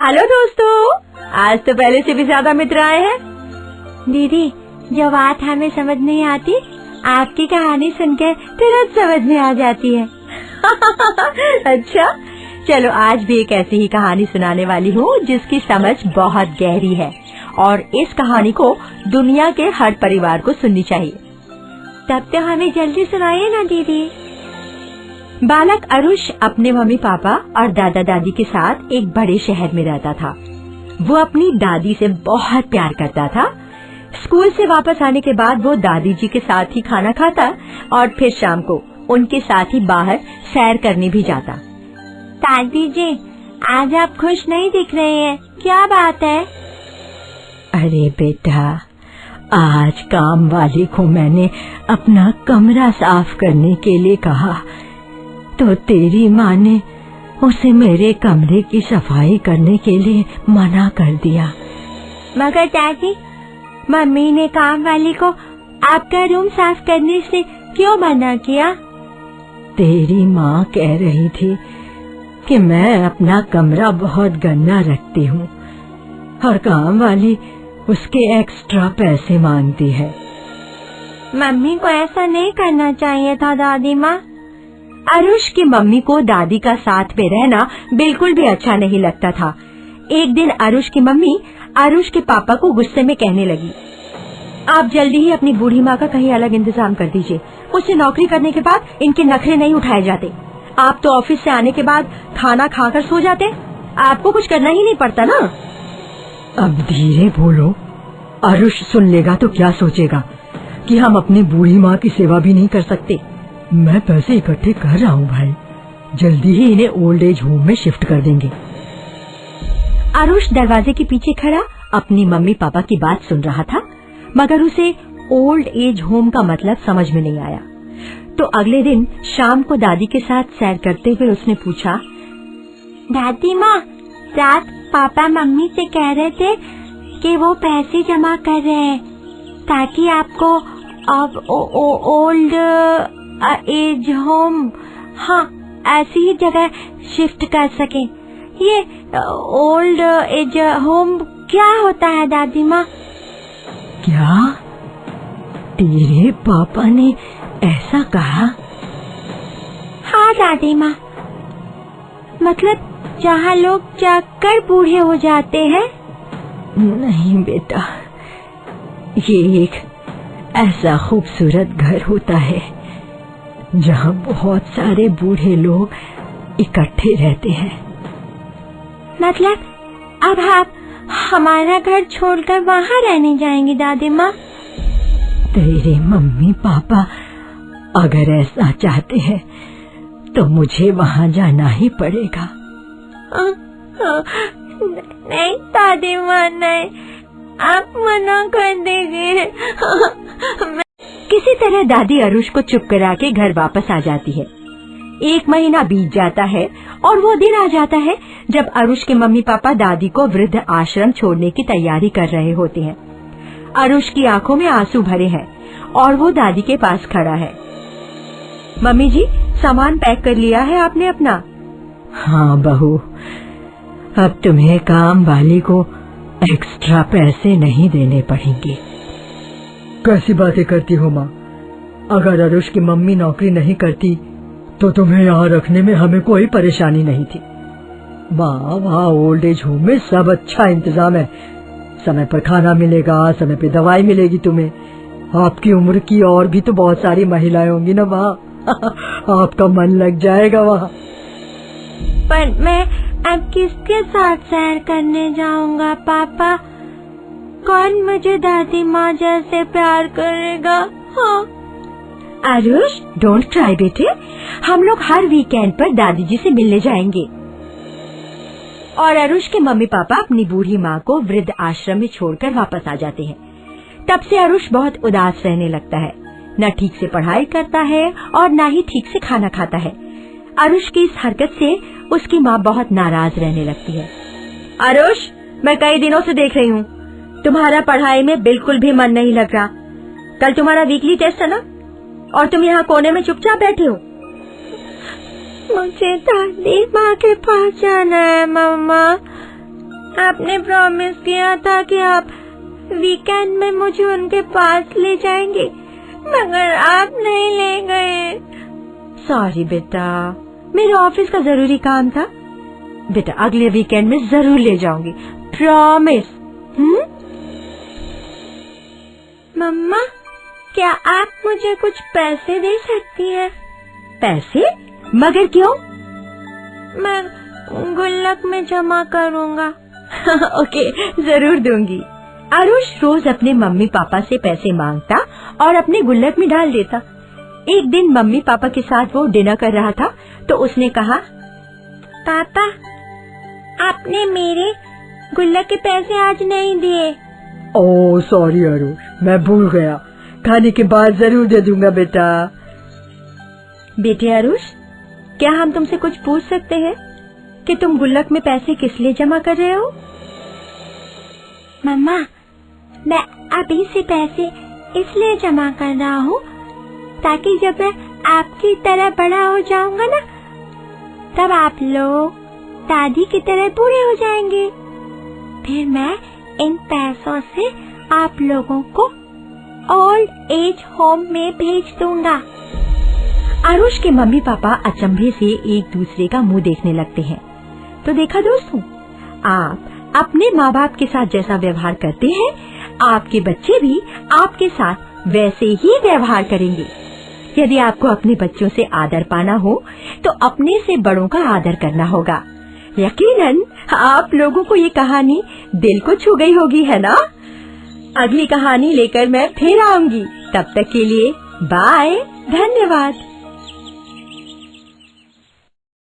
Hello दोस्तों, आज तो पहले से भी ज्यादा मित्र आए हैं। दीदी, जो बात हमें समझ नहीं आती, आपकी कहानी सुनकर तुरंत समझ में आ जाती है। अच्छा, चलो आज भी एक ऐसी ही कहानी सुनाने वाली हूँ जिसकी समझ बहुत गहरी है और इस कहानी को दुनिया के हर परिवार को सुननी चाहिए। तब तो हमें जल्दी सुनाइए ना दीदी। बालक अरुष अपने मम्मी पापा और दादा दादी के साथ एक बड़े शहर में रहता था। वो अपनी दादी से बहुत प्यार करता था। स्कूल से वापस आने के बाद वो दादी जी के साथ ही खाना खाता और फिर शाम को उनके साथ ही बाहर सैर करने भी जाता। दादी जी, आज आप खुश नहीं दिख रहे हैं, क्या बात है? अरे बेटा, आज काम वाली को मैंने अपना कमरा साफ करने के लिए कहा तो तेरी माँ ने उसे मेरे कमरे की सफाई करने के लिए मना कर दिया। मगर दादी, मम्मी ने काम वाली को आपका रूम साफ करने से क्यों मना किया? तेरी माँ कह रही थी कि मैं अपना कमरा बहुत गंदा रखती हूँ और काम वाली उसके एक्स्ट्रा पैसे मांगती है। मम्मी को ऐसा नहीं करना चाहिए था दादी माँ। अरुष की मम्मी को दादी का साथ में रहना बिल्कुल भी अच्छा नहीं लगता था। एक दिन अरुष की मम्मी अरुष के पापा को गुस्से में कहने लगी, आप जल्दी ही अपनी बूढ़ी माँ का कहीं अलग इंतजाम कर दीजिए। उससे नौकरी करने के बाद इनके नखरे नहीं उठाए जाते। आप तो ऑफिस से आने के बाद खाना खाकर सो जाते, आपको कुछ करना ही नहीं पड़ता ना। अब धीरे बोलो, अरुष सुन लेगा तो क्या सोचेगा कि हम अपनी बूढ़ी माँ की सेवा भी नहीं कर सकते। मैं पैसे इकट्ठे कर रहा हूँ भाई, जल्दी ही इन्हें ओल्ड एज होम में शिफ्ट कर देंगे। अरुष दरवाजे के पीछे खड़ा अपनी मम्मी पापा की बात सुन रहा था, मगर उसे ओल्ड एज होम का मतलब समझ में नहीं आया। तो अगले दिन शाम को दादी के साथ सैर करते हुए उसने पूछा, दादी माँ, रात पापा मम्मी से कह रहे थे कि वो पैसे जमा कर रहे हैं ताकि आपको अब ओल्ड एज होम, हाँ, ऐसी ही जगह शिफ्ट कर सके। ये ओल्ड एज होम क्या होता है दादी माँ? क्या तेरे पापा ने ऐसा कहा? हाँ दादी माँ, मतलब जहाँ लोग जाकर बूढ़े हो जाते हैं। नहीं बेटा, ये एक ऐसा खूबसूरत घर होता है जहाँ बहुत सारे बूढ़े लोग इकट्ठे रहते हैं। मतलब अब आप हमारा घर छोड़कर वहाँ रहने जाएंगी दादी माँ? तेरे मम्मी पापा अगर ऐसा चाहते हैं तो मुझे वहाँ जाना ही पड़ेगा। नहीं दादी माँ, नहीं, आप मना कर देंगे। किसी तरह दादी अरुष को चुप करा के घर वापस आ जाती है। 1 महीना बीत जाता है और वो दिन आ जाता है जब अरुष के मम्मी पापा दादी को वृद्ध आश्रम छोड़ने की तैयारी कर रहे होते हैं। अरुष की आंखों में आंसू भरे हैं और वो दादी के पास खड़ा है। मम्मी जी, सामान पैक कर लिया है आपने अपना? हाँ बहू, अब तुम्हें काम वाली को एक्स्ट्रा पैसे नहीं देने पड़ेंगे। कैसी बातें करती हो माँ? अगर अरुष की मम्मी नौकरी नहीं करती तो तुम्हें यहाँ रखने में हमें कोई परेशानी नहीं थी। माँ, वहाँ ओल्ड एज होम में सब अच्छा इंतजाम है। समय पर खाना मिलेगा, समय पे दवाई मिलेगी तुम्हें। आपकी उम्र की और भी तो बहुत सारी महिलाएं होंगी ना वहाँ। आपका मन लग जाएगा वहाँ। पर मैं अब किसके साथ सैर करने जाऊंगा पापा? कौन मुझे दादी माँ जैसे प्यार करेगा? हाँ। अरुष, डोंट क्राई बेटे, हम लोग हर वीकेंड पर दादी जी से मिलने जाएंगे। और अरुष के मम्मी पापा अपनी बूढ़ी माँ को वृद्ध आश्रम में छोड़कर वापस आ जाते हैं। तब से अरुष बहुत उदास रहने लगता है, न ठीक से पढ़ाई करता है और न ही ठीक से खाना खाता है। अरुष की इस हरकत से उसकी माँ बहुत नाराज रहने लगती है। अरुष, मैं कई दिनों से देख रही हूँ, तुम्हारा पढ़ाई में बिल्कुल भी मन नहीं लग रहा। कल तुम्हारा वीकली टेस्ट है ना, और तुम यहाँ कोने में चुपचाप बैठे हो। मुझे दादी माँ के पास जाना है मम्मा। आपने प्रॉमिस किया था कि आप वीकेंड में मुझे उनके पास ले जाएंगे, मगर आप नहीं ले गए। सॉरी बेटा, मेरे ऑफिस का जरूरी काम था। बेटा अगले वीकेंड में जरूर ले जाऊंगी, प्रॉमिस। मम्मा, क्या आप मुझे कुछ पैसे दे सकती हैं? पैसे? मगर क्यों? मैं गुल्लक में जमा करूँगा। ओके, जरूर दूंगी। आरुष रोज अपने मम्मी पापा से पैसे मांगता और अपने गुल्लक में डाल देता। एक दिन मम्मी पापा के साथ वो डिनर कर रहा था तो उसने कहा, पापा, आपने मेरे गुल्लक के पैसे आज नहीं दिए। ओह सॉरी आरुष, मैं भूल गया। खाने के बाद जरूर दे दूंगा बेटा। बेटे आरुष, क्या हम तुमसे कुछ पूछ सकते हैं कि तुम गुल्लक में पैसे किस लिए जमा कर रहे हो? मम्मा, मैं अभी से पैसे इसलिए जमा कर रहा हूँ ताकि जब मैं आपकी तरह बड़ा हो जाऊंगा ना, तब आप लोग दादी की तरह बूढ़े हो जाएंगे। फिर मैं इन पैसों से आप लोगों को ओल्ड एज होम में भेज दूंगा। आरुष के मम्मी पापा अचंभे से एक दूसरे का मुंह देखने लगते हैं। तो देखा दोस्तों, आप अपने माँ बाप के साथ जैसा व्यवहार करते हैं, आपके बच्चे भी आपके साथ वैसे ही व्यवहार करेंगे। यदि आपको अपने बच्चों से आदर पाना हो तो अपने से बड़ों का आदर करना होगा। यकीनन आप लोगों को ये कहानी दिल को छू गई होगी, है ना? अगली कहानी लेकर मैं फिर आऊंगी। तब तक के लिए बाय, धन्यवाद।